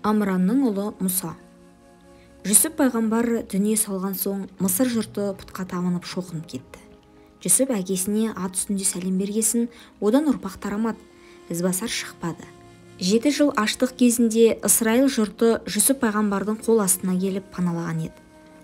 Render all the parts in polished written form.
Амранның ұлы Мұса. Жүсіп пайғамбар дүние салған соң Мысыр жұрты пұтқа табынып шоқынып кетті. Жүсіп әкесіне ат үстінде сәлем бергесін, одан ұрпақ тарамады, ізбасар шықпады. 7 жыл аштық кезінде Исраил жұрты Жүсіп пайғамбардың қол астына келіп паналаған еді.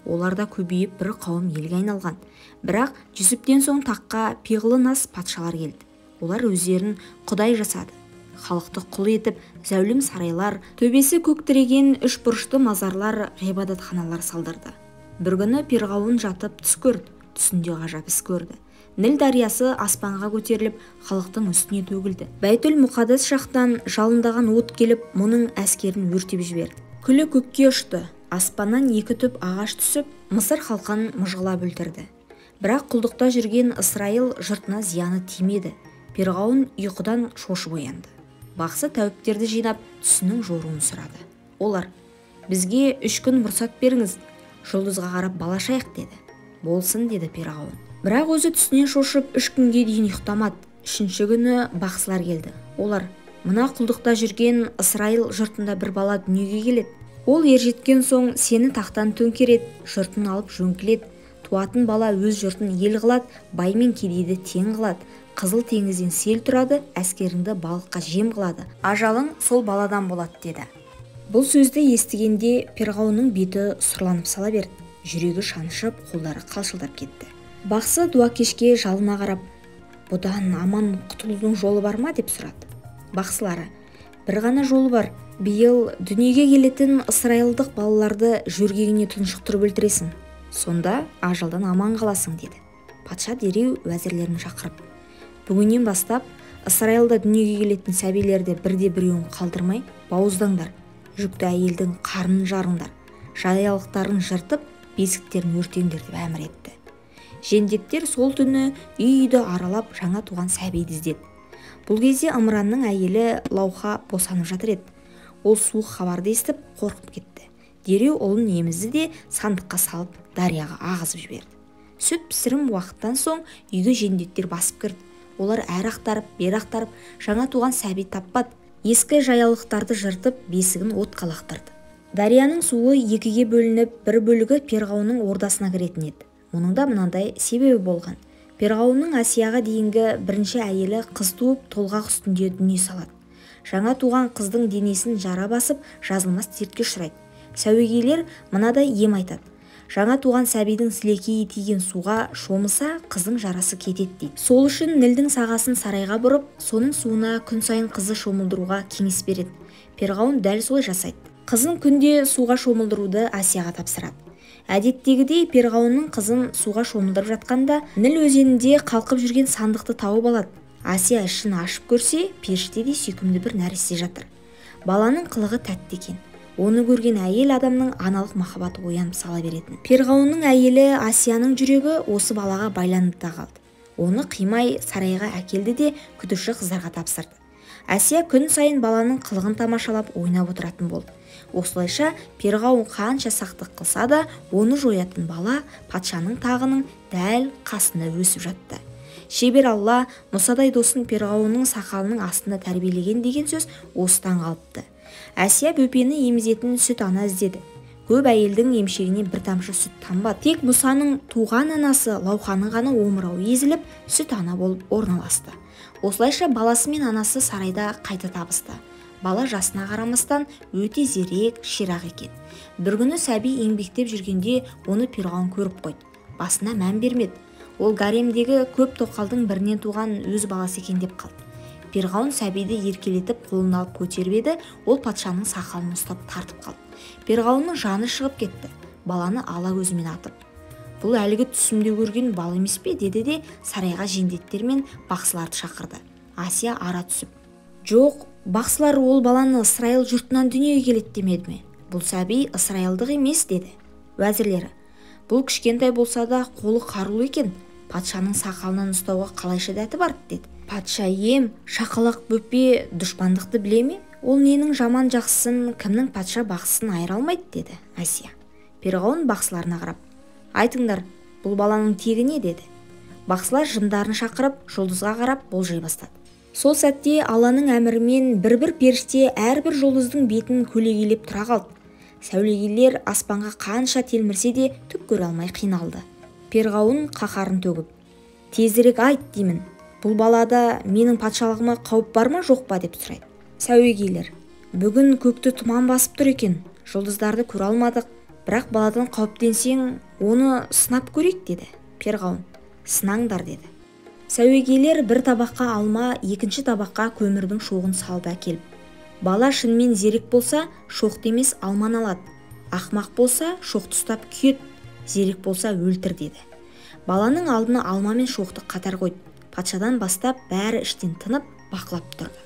Олар да көбейіп бір қауым елге айналған. Бірақ Жүсіптен соң таққа пиғылы нас патшалар келді. Олар өздерін құдай жасады. Халықты құл етіп, зәулім сарайлар, төбесі көктіреген үш бұрышты мазарлар, ғибадатханалар салдырды. Бір күні Перғауын жатып түс көрді, түсінде ғажап іс көрді. Ніл дариясы аспанға көтеріліп, халықтың үстіне төгілді. Бәйтүл Мұқаддас жақтан жалындаған от келіп, мұның әскерін өртеп жіберді. Күлі көкке ұшты, аспаннан 2 түп ағаш түсіп, Мысыр халқын мыжғылап өлтірді. Бірақ құлдықта жүрген Исраил жұртына зияны тимеді. Перғауын ұйқыдан шошып оянды. Бақсы тәуіптерді жинап, түсінің жоруын сұрады. Олар: бізге 3 күн мұрсат беріңіз, жұлдызға қарап балашайық деді. Болсын деді Перғауын. Бірақ өзі түсінен шошып 3 күнге дейін ұйықтамады. 3-ші күні бақсылар келді. Олар: мына құлдықта жүрген Исраил жұртында бір бала дүниеге келеді. Ол ержеткен соң сені тақтан төңкереді, жұртын алып жөңкіледі. Туатын бала өз жұртын ел қылады, бай мен кедейді тең қылады. Қызыл теңізден сел тұрады, әскеріңді балыққа жем қылады. Ажалың сол баладан болады деді. Бұл сөзді естігенде Перғауынның беті сұрланып сала берді. Жүрегі шаншып, қолдары қалшылдап кетті. Бақсы дуа кешке жалына қарап: бұдан аман құтылудың жолы бар ма деп сұрады. Бақсылары: бір ғана жолы бар. Биыл дүниеге келетін ысырайлық балаларды жөргегіне тұншықтырып өлтіресің. Сонда ажалдан аман қаласың деді. Патша дереу уәзірлерін шақырып: бүгіннен бастап Исраилда дүниеге келетін сәбилерді бірде-біреуін қалдырмай бауыздаңдар. Жүкті әйелдің қарнын жарыңдар. Жаялықтарын жыртып, бесіктерін өртеңдер деп әмір етті. Жендеттер сол түні үй-үйді аралап жаңа туған сәбиді іздеді. Бұл кезде Амранның әйелі Лауха босанып жатыр еді. Ол суық хабарды естіп қорқып кетті. Дереу ұлын емізді де сандыққа салып дарияға ағызып жіберді. Сүт пісірім уақыттан соң үйге жендеттер басып кірді. Олар әр ақтарып, бер ақтарып, жаңа туған сәби таппады. Ескі жаялықтарды жыртып, бесігін отқа лақтырды. Дарияның суы 2-ге бөлініп, бір бөлігі Перғауынның ордасына кіретін еді. Оның да мынандай себебі болған. Перғауынның Асияға дейінгі бірінші әйелі қыз туып, толғақ үстінде дүние салады. Жаңа туған қыздың денесін жара басып, жазылмас дертке ұшырайды. Сәуегейлер мынадай ем айтады: жаңа туған сәбидің сілекейі тиген суға шомылса, қыздың жарасы кетеді дейді. Сол үшін Нілдің сағасын сарайға бұрып, соның суына күн сайын қызы шомылдыруға кеңес береді. Перғауын дәл солай жасайды. Қызын күнде суға шомылдыруды Асияға тапсырады. Әдеттегідей Перғауынның қызын суға шомылдырып жатқанда, Ніл өзенінде қалқып жүрген сандықты тауып алады. Асия ішін ашып көрсе, періштедей сүйкімді бір нәресте жатыр. Баланың қылығы тәтті екен. Оны көрген әйел адамның аналық махаббаты оянып сала беретін. Перғауынның әйелі Асияның жүрегі осы балаға байланды да қалды. Оны қимай сарайға әкелді де күтуші қыздарға тапсырды. Асия күн сайын баланың қылығын тамашалап ойнап отыратын болды. Осылайша Перғауын қанша сақтық қылса да, оны жоятын бала патшаның тағының дәл қасында өсіп жатты. Шебер Алла Мұсадай досын Перғауынның сақалының астында тәрбиелеген деген сөз осыдан қалыпты. Асия бөпені емізетін сүт ана іздеді. Көп әйелдің емшегінен бір тамшы сүт тамбады. Тек Мұсаның туған анасы Лауханың ғана омырауы езіліп, сүт ана болып орналасты. Осылайша баласы мен анасы сарайда қайта табысты. Бала жасына қарамастан өте зерек, ширақ екен. Бір күні сәби еңбектеп жүргенде оны Перғауын көріп қойды. Басына мән бермеді. Ол гаремдегі көп тоқалдың бірінен туған өз баласы екен деп қалды. Перғауын сәбиді еркелетіп қолына алып көтеріп еді, ол патшаның сақалын ұстап тартып қалды. Перғауынның жаны шығып кетті. Баланы ала көзімен атып: бұл әлгі түсімде көрген бал емес пе деді де сарайға жендеттер мен бақсыларды шақырды. Асия ара түсіп: жоқ, бақсылар ол баланы Исраил жұртынан дүниеге келеді демеді ме? Бұл сәби Исраилдық емес деді. Уәзірлері: бұл кішкентай болса да қолы қарулы екен. Патшаның сақалынан ұстауға қалайша дәті бар деді. Патша: ем, шақалақ бөпе дұшпандықты біле ме? Ол ненің жаман жақсысын, кімнің патша бақсысын айыра алмайды деді Асия. Перғауын бақсыларына қарап: айтыңдар, бұл баланың тегі не деді. Бақсылар жындарын шақырып, жұлдызға қарап болжай бастады. Сол сәтте Алланың әмірімен бір-бір періште әрбір жұлдыздың бетін көлегейлеп тұра қалды. Сәулегейлер аспанға қанша телмірсе де түк көре алмай қиналды. Перғауын қаһарын төгіп: «Тезірек айт деймін, бұл балада менің патшалығыма қауіп бар ма жоқ па?» деп сұрайды. Сәуегейлер: «Бүгін көкті тұман басып тұр екен, жұлдыздарды көре алмадық, бірақ баладан қауіптенсең, оны сынап көрейік» деді. Перғауын: «Сынаңдар» деді. Сәуегейлер бір табаққа алма, екінші табаққа көмірдің шоғын салып әкеліп: «Бала шынымен зерек болса, шоқты емес алманы алады. Ақмақ болса, шоқты ұстап күйет, зерек болса өлтір» деді. Баланың алдына алма мен шоқты қатар қойды. Патшадан бастап бәрі іштен тынып бақылап тұрды.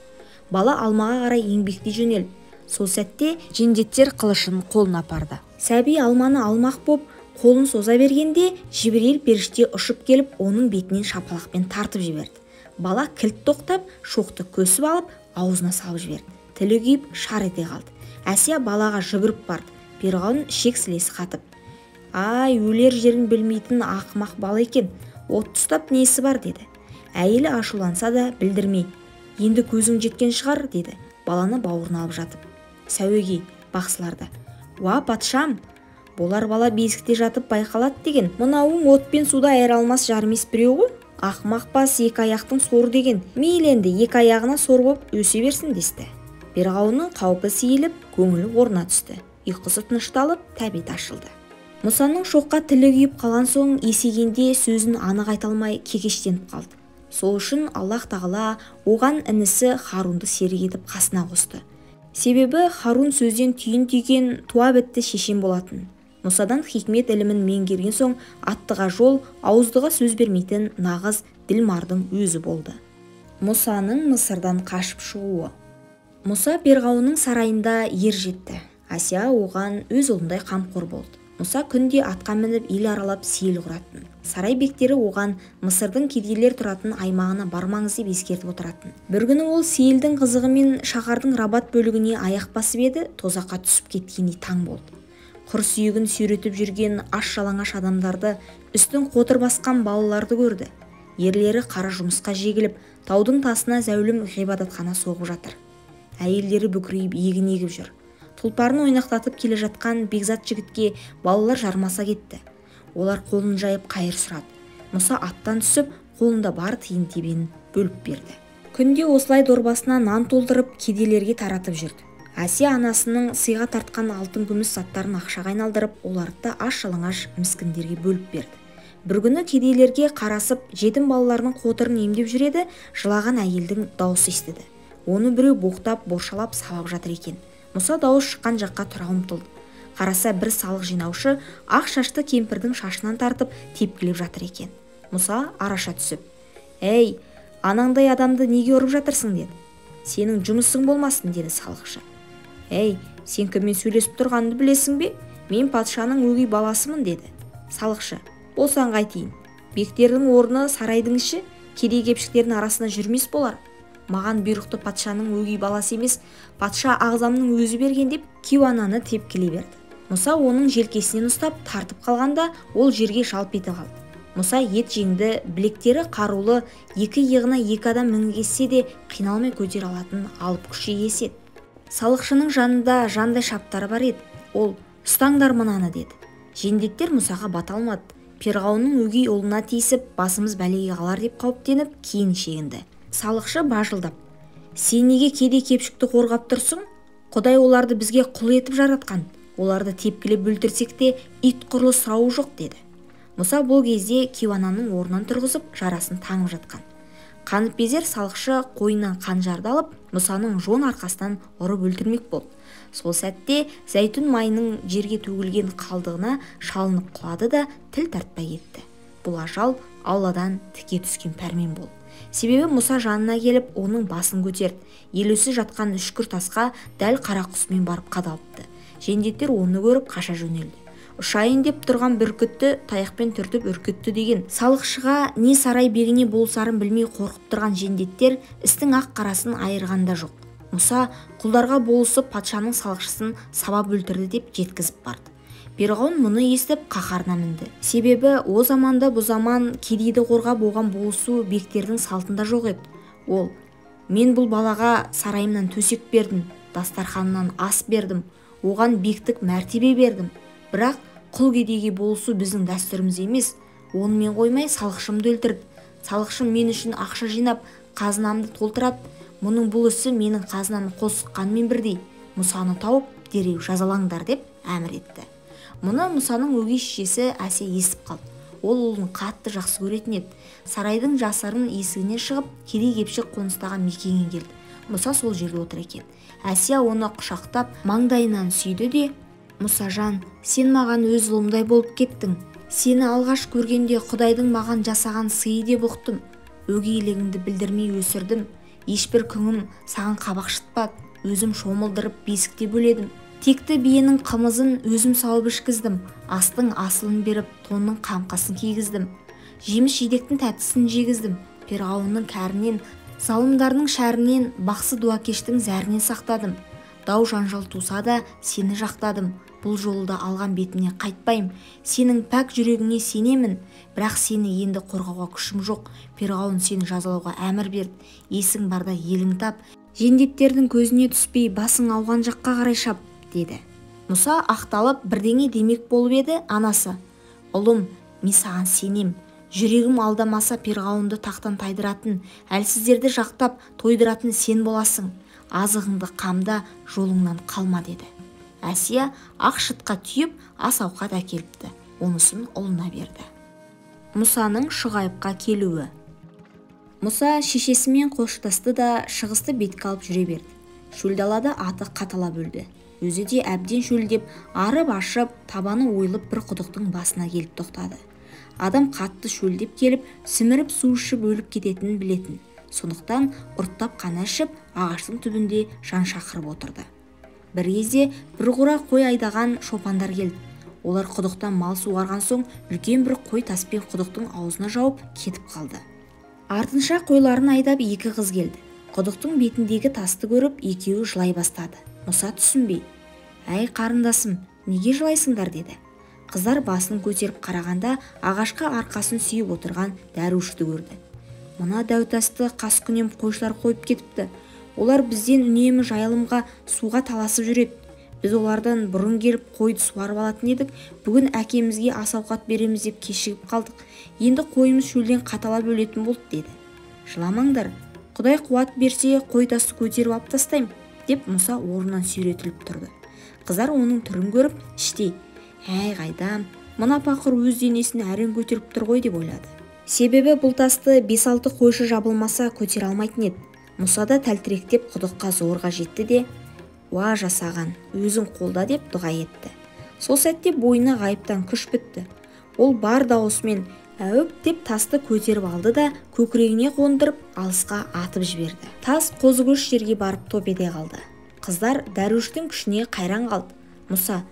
Бала алмаға қарай еңбектей жөнелді. Сол сәтте жендеттер қылышын қолына апарды. Сәби алманы алмақ боп қолын соза бергенде Жибрейіл періште ұшып келіп, оның бетінен шапалақпен тартып жіберді. Бала кілт тоқтап, шоқты көсіп алып, аузына салып жіберді. Тілі күйіп, шар ете қалды. Әсия балаға жүгіріп барды. Перғауын ішек-сілесі қатып: «Ай, өлер жерін білмейтін ақымақ бала екен, отты ұстап несі бар?» деді. Әйелі ашуланса да білдірмей: «Енді көзің жеткен шығар» деді, баланы бауырына алып жатып. Сәуегей бақсыларды: «Уа патшам, болар бала бесікте жатып байқалады деген, мынауың от пен суда айыра алмас жармес біреу ғой. Ақымақ бас екі аяқтың соры деген, мейлі енді екі аяғына сор боп өсе берсін» десті. Перғауынның қаупі сейіліп, көңілі орнына түсті. Ұйқысы тынышталып, тәбеті ашылды. Мұсаның шоққа тілі күйіп қалған соң есейгенде сөзін анық айта алмай кекештеніп қалды. Сол үшін Аллах тағала оған інісі Харунды серік етіп қасына қосты. Себебі Харун сөзден түйін түйген туа бітті шешен болатын. Мұсадан хикмет ілімін меңгерген соң аттыға жол, ауыздыға сөз бермейтін нағыз ділмардың өзі болды. Мұсаның Мысырдан қашып шығуы. Мұса Перғауынның сарайында ер жетті. Асия оған өз ұлындай қамқор болды. Мұса күнде атқа мініп ел аралап сейіл құратын. Сарай бектері оған Мысырдың кедейлер тұратын аймағына бармаңыз деп ескертіп отыратын. Бір күні ол сейілдің қызығымен шаһардың Рабат бөлігіне аяқ басып еді, тозаққа түсіп кеткендей таң болды. Құр сүйегін сүйретіп жүрген аш-жалаңаш адамдарды, үстін қотыр басқан балаларды көрді. Ерлері қара жұмысқа жегіліп, таудың тасына зәулім ғибадатхана соғып жатыр. Әйелдері бүкірейіп егін егіп жүр. Тұлпарын ойнақтатып келе жатқан бекзат жігітке балалар жармаса кетті. Олар қолын жайып қайыр сұрады. Мұса аттан түсіп, қолында бар тиын-тебенін бөліп берді. Күнде осылай дорбасына нан толтырып кедейлерге таратып жүрді. Асия анасының сыйға тартқан алтын күміс заттарын ақшаға айналдырып, оларды аш-жалаңаш міскіндерге бөліп берді. Бір күні кедейлерге қарасып, жетім балаларының қотырын емдеп жүреді, жылаған әйелдің дауысы естіді. Оны біреу боқтап, боршалап сабап жатыр екен. Мұса дауыс шыққан жаққа тұра ұмтылды. Қараса бір салық жинаушы ақ шашты кемпірдің шашынан тартып тепкілеп жатыр екен. Мұса араша түсіп: «Әй, анаңдай адамды неге ұрып жатырсың?» деді. «Сенің жұмысың болмасын» деді салықшы. «Әй, сен кіммен сөйлесіп тұрғанды білесің бе? Мен патшаның өгей баласымын» деді. Салықшы: «Болсаң қайтейін. Бектердің орны сарайдың іші, кедей-кепшіктердің арасында жүрмес болар. Маған бұйрықты патшаның өгей баласы емес, патша ағзамның өзі берген» деп кейуананы тепкілей берді. Мұса оның желкесінен ұстап тартып қалғанда ол жерге жалп ете қалды. Мұса ет жеңді, білектері қарулы, екі иығына екі адам мінгессе де қиналмай көтере алатын алып күш иесі еді. Салықшының жанында жандай шаптары бар еді. Ол: «Ұстаңдар мынаны» деді. Жендеттер Мұсаға бата алмады. Перғауынның өгей ұлына тиісіп, басымыз бәлеге қалар деп қауіптеніп, кейін шегінді. Салықшы бажылдап: «Сен неге кедей-кепшікті қорғап тұрсың? Құдай оларды бізге құл етіп жаратқан. Оларды тепкілеп өлтірсек те ит құрлы сұрауы жоқ» деді. Мұса бұл кезде кейуананың орнынан тұрғызып, жарасын таңып жатқан. Қанып безер салықшы қойынан қанжарды алып, Мұсаның жон арқасынан ұрып өлтірмек болды. Сол сәтте зәйтүн майының жерге төгілген қалдығына шалынып құлады да тіл тартпай кетті. Бұл ажал Алладан тіке түскен пәрмен болды. Себебі Мұса жанына келіп, оның басын көтерді. Елеусіз жатқан үшкір тасқа дәл қара құсымен барып қадалыпты. Жендеттер оны көріп қаша жөнелді. Ұшайын деп тұрған бүркітті таяқпен түртіп үркітті деген. Салықшыға не сарай бегіне болсарын білмей қорқып тұрған жендеттер істің ақ қарасын айырғанда жоқ. Мұса құлдарға болысып патшаның салықшысын сабап өлтірді деп жеткізіп барды. Перғауын мұны естіп қаһарына мінді. Себебі о заманда бұ заман кедейді қорғап оған болысу бектердің салтында жоқ еді. Ол: Мен бұл балаға сарайымнан төсек бердім, дастарханынан ас бердім, оған бектік мәртебе бердім. Бірақ құл кедейге болысу біздің дәстүріміз емес. Онымен қоймай салықшымды өлтірді. Салықшым мен үшін ақша жинап, қазынамды толтырады. Мұның бұл ісі менің қазынамды қосыққанмен бірдей. Мұсаны тауып дереу жазалаңдар деп әмір етті. Мұны Мұсаның өгей шешесі Әсия естіп қалды. Ол ұлын қатты жақсы көретін еді. Сарайдың жасарын есігінен шығып, кедей-кепшік қоныстаған мекенге келді. Мұса сол жерде отыр екен. Әсия оны құшақтап, маңдайынан сүйді де: «Мұсажан, сен маған өз ұлымдай болып кеттің. Сені алғаш көргенде Құдайдың маған жасаған сыйы деп ұқтым. Өгейлігіңді білдірмей өсірдім. Ешбір күңім саған қабақ шытпады. Өзім шомылдырып бесікте бөледім. Текті биенің қымызын өзім сауып ішкіздім. Астың асылын беріп, тонның қамқасын кигіздім. Жеміс-жидектің тәттісін жегіздім. Перғауынның кәрінен, залымдарының шәрінен, бақсы дуакештің зәрінен сақтадым. Дау жанжал туса да сені жақтадым. Бұл жолда алған бетімне қайтпайым. Сенің пәк жүрегіңе сенемін. Бірақ сені енді қорғауға күшім жоқ. Перғауын сені жазалауға әмір берді. Есің барда елің тап. Жендеттердің көзіне түспей басың ауған жаққа қарай шап, деді. Мұса ақталып бірдеңе демек болып еді. Анасы: «Ұлым, мен саған сенем. Жүрегім алдамаса перғауынды тақтан тайдыратын, әлсіздерді жақтап тойдыратын сен боласың. Азығыңды қамда, жолыңнан қалма», деді. Әсия ақ шытқа түйіп ас ауқат әкеліпті. Онысын ұлына берді. Мұсаның Шұғайыпқа келуі. Мұса шешесімен қоштасты да шығысты бетке алып жүре берді. Шөл далада аты қаталап өлді. Өзі де әбден шөлдеп, арып ашып, табаны ойылып бір құдықтың басына келіп тоқтады. Адам қатты шөлдеп келіп, сіміріп су ішіп өліп кететінін білетін. Сондықтан ұрттап қана ішіп, ағаштың түбінде жан шақырып отырды. Бір кезде бір қора қой айдаған шопандар келді. Олар құдықтан мал суарған соң үлкен бір қой таспен құдықтың аузына жауып кетіп қалды. Артынша қойларын айдап екі қыз келді. Құдықтың бетіндегі тасты көріп, екеуі жылай бастады. Мұса түсінбей: «Әй қарындасым, неге жылайсыңдар?» деді. Қыздар басын көтеріп қарағанда ағашқа арқасын сүйіп отырған дәруішті көрді. «Мына дәутасты қаскүнем қойшылар қойып кетіпті. Олар бізден үнемі жайылымға суға таласып жүреді. Біз олардан бұрын келіп қойды суарып алатын едік. Бүгін әкемізге ас ауқат береміз деп кешігіп қалдық. Енді қойымыз шөлден қаталап өлетін болды», деді. «Жыламаңдар, Құдай қуат берсе қой тасты көтеріп алып тастайым», деп Мұса орнынан сүйретіліп тұрды. Қыздар оның түрін көріп іштей: «Әй қайдам, мына пақыр өз денесін әрең көтеріп тұр ғой», деп ойлады. Себебі бұл тасты 5-6 қойшы жабылмаса көтере алмайтын еді. Мұса да тәлтіректеп құдыққа зорға жетті де: «Уа жасаған, өзің қолда», деп дұға етті. Сол сәтте бойына ғайыптан күш бітті. Ол бар даусымен әуіп деп тасты көтеріп алды да көкірегіне қондырып алысқа атып жіберді. Тас қозыкөш жерге барып топ ете қалды. Қыздар дәруіштің күшіне қайран қалды. Мұса: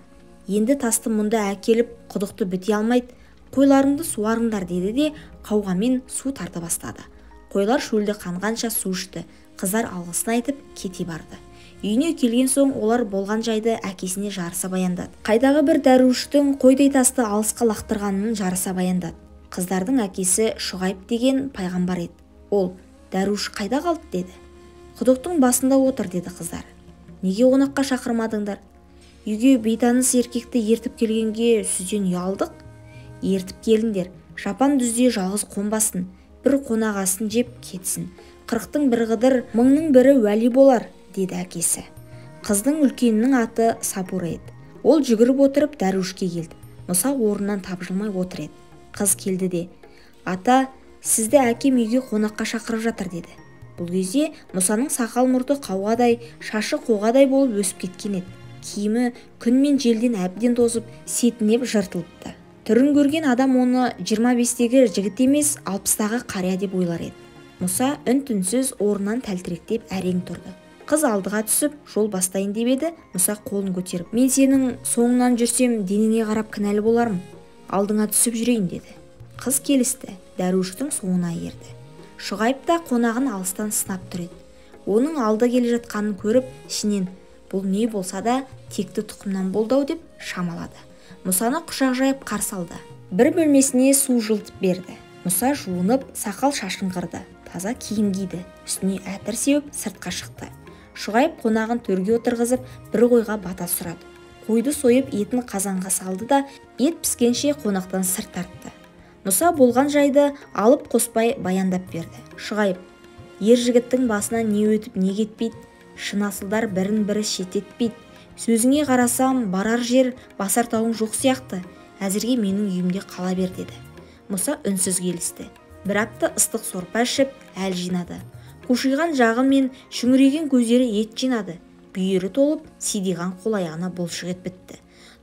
«Енді тасты мұнда әкеліп құдықты біте алмайды. Қойларыңды суарыңдар», деді де қауғамен су тарта бастады. Қойлар шөлді қанғанша су ішті. Қыздар алғысын айтып кете барды. Үйіне келген соң олар болған жайды әкесіне жарыса баяндады. Қайдағы бір дәруіштің қойдай тасты алысқа лақтырғанын жарыса баяндады. Қыздардың әкесі Шұғайып деген пайғамбар еді. Ол: «Дәруіш қайда қалды?» деді. «Құдықтың басында отыр», деді қыздар. «Неге қонаққа шақырмадыңдар?» «Үйге бейтаныс еркекті ертіп келгенге сізден ұялдық». «Ертіп келіңдер, жапан дүзде жалғыз қонбасын, бір қонағасын жеп кетсін. 40-тың бір қыдыр, 1000-ның бірі уәли болар», деді әкесі. Қыздың үлкенінің аты Сапура еді. Ол жүгіріп отырып дәруішке келді. Мұса орнынан тапжылмай отыр еді. Қыз келді де: «Ата, сізді әкем үйге қонаққа шақырып жатыр», деді. Бұл кезде Мұсаның сақал мұрты қауғадай, шашы қоғадай болып өсіп кеткен еді. Киімі күн мен желден әбден тозып, сетінеп жыртылыпты. Түрін көрген адам оны 25-тегі жігіт емес, 60-тағы қария деп ойлар еді. Мұса үн-түнсіз орнынан тәлтіректеп әрең тұрды. Қыз алдыға түсіп жол бастайын деп еді. Мұса қолын көтеріп: «Мен сенің соңынан жүрсем денеңе қарап кінәлі болармын. Алдыңа түсіп жүрейін», деді. Қыз келісті, дәруіштің соңына ерді. Шұғайып та қонағын алыстан сынап тұр еді. Оның алда келе жатқанын көріп, ішінен бұл не болса да текті тұқымнан болды-ау деп шамалады. Мұсаны құшақ жайып қарсы алды. Бір бөлмесіне су жылтып берді. Мұса жуынып, сақал шашын қырды, таза киім киді. үстіне әтір сеуіп сыртқа шықты. Шұғайып қонағын төрге отырғызып бір қойға бата сұрады. Қойды сойып етін қазанға салды да ет піскенше қонақтан сыр тартты. Мұса болған жайды алып қоспай баяндап берді. Шұғайып: ер жігіттің басына не өтіп не кетпейді, шын асылдар бірін-бірі шеттетпейді. Сөзіңе қарасам барар жер басар тауың жоқ сияқты. Әзірге менің үйімде қала бер деді. Мұса үнсіз келісті. Бір апта ыстық сорпа ішіп әл жинады. Қушиған жағы мен шүңіреген көздері ет жинады. Бүйірі толып, сидиған қол-аяғына бұлшық ет бітті.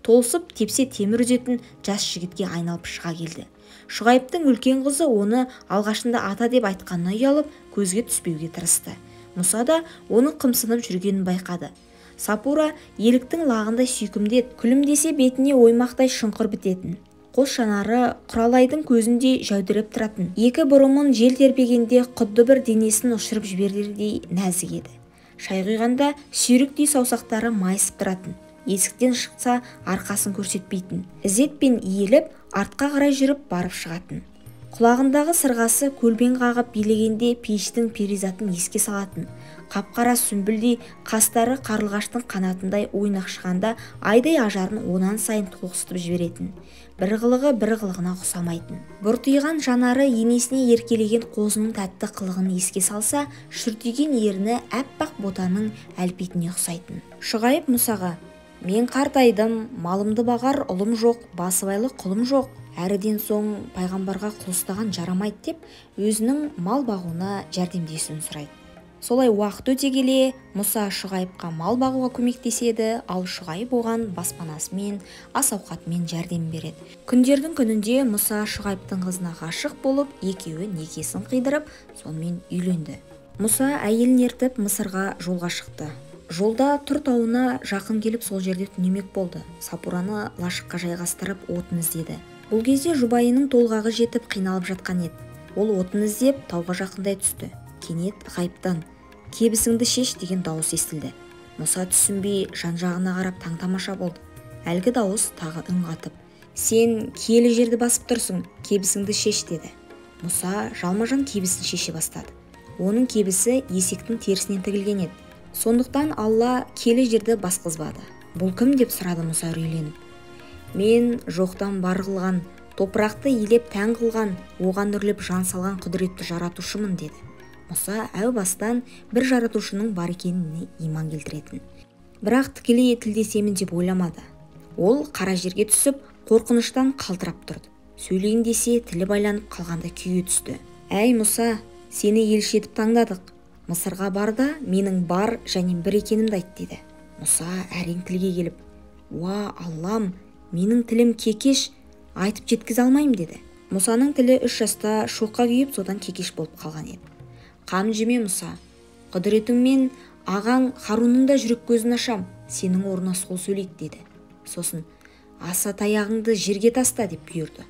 Толсып тепсе темір үзетін жас жігітке айналып шыға келді. Шұғайыптың үлкен қызы оны алғашында ата деп айтқанына ұялып, көзге түспеуге тырысты. Мұса да оның қымсынып жүргенін байқады. Сапура еліктің лағындай сүйкімді еді, күлімдесе бетіне оймақтай шұңқыр бітетін. Қос жанары құралайдың көзіндей жәудіреп тұратын. Екі бұрымын жел тербегенде құдды бір денесін ұшырып жіберердей нәзік еді. Шай құйғанда сүйріктей саусақтары майысып тұратын. Есіктен шықса арқасын көрсетпейтін. Ізетпен иіліп, артқа қарай жүріп барып шығатын. Құлағындағы сырғасы көлбен қағып билегенде пештің перизатын еске салатын. Қапқара сүмбілдей қастары қарлығаштың қанатындай ойнақшығанда айдай ажарын онан сайын тоғыстып жіберетін. Бір қылығы бір қылығына ұқсамайтын. Бұртиған жанары енесіне еркелеген қозының тәтті қылығын еске салса, шүртиген ерні әппақ ботаның әлпетіне ұқсайтын. Шұғайып Мұсаға: мен қартайдым, малымды бағар ұлым жоқ, басыбайлы құлым жоқ. Әріден соң пайғамбарға құл ұстаған жарамайды деп өзінің мал бағуына жәрдемдесуін сұрайды. Солай уақыт өте келе Мұса Шұғайыпқа мал бағуға көмектеседі, ал Шұғайып оған баспанасымен, ас-ауқатымен жәрдем береді. Күндердің күнінде Мұса Шұғайыптың қызына ғашық болып, екеуі некесін қидырып, сонымен үйленді. Мұса әйелін ертіп Мысырға жолға шықты. Жолда Тұр тауына жақын келіп сол жерде түнемек болды. Сапураны лашыққа жайғастырып отын іздеді. Бұл кезде жұбайының толғағы жетіп қиналып жатқан еді. Ол отын іздеп тауға жақындай түсті. Кенет ғайыптан: кебісіңді шеш деген дауыс естілді. Мұса түсінбей жан-жағына қарап таң-тамаша болды. Әлгі дауыс тағы үн қатып: сен киелі жерді басып тұрсың, кебісіңді шеш деді. Мұса жалма-жан кебісін шеше бастады. Оның кебісі есектің терісінен тігілген еді. Сондықтан Алла киелі жерді басқызбады. Бұл кім деп сұрады Мұса үрейленіп. Мен жоқтан бар қылған, топырақты елеп тән қылған, оған үрлеп жан салған құдіретті жаратушымын деді. Мұса әу бастан бір жаратушының бар екеніне иман келтіретін. Бірақ тікелей тілдесемін деп ойламады. Ол қара жерге түсіп, қорқыныштан қалтырап тұрды. Сөйлейін десе тілі байланып қалғанда күйге түсті. Әй Мұса, сені елші етіп таңдадық. Мысырға бар да менің бар және бір екенімді айт деді. Мұса әрең тілге келіп: уа Аллам, менің тілім кекеш, айтып жеткізе алмайым деді. Мұсаның тілі 3 жаста шоққа күйіп содан кекеш болып қалған еді. Қам жеме Мұса, құдіретіңмен ағаң Харунның да жүрек көзін ашам, сенің орнына сол сөйлейді деді. Сосын: аса таяғыңды жерге таста деп бұйырды.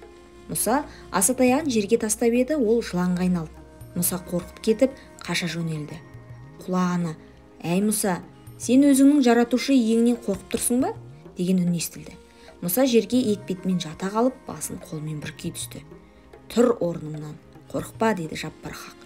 Мұса аса таяғын жерге тастап еді, ол жыланға айналды. Мұса қорқып кетіп қаша жөнелді. Құлағына: әй Мұса, сен өзіңнің жаратушы иеңнен қорқып тұрсың ба деген үн естілді. Мұса жерге етпетімен жата қалып, басын қолмен бүркей түсті. Тұр орныңнан, қорықпа деді Жаппар хақ.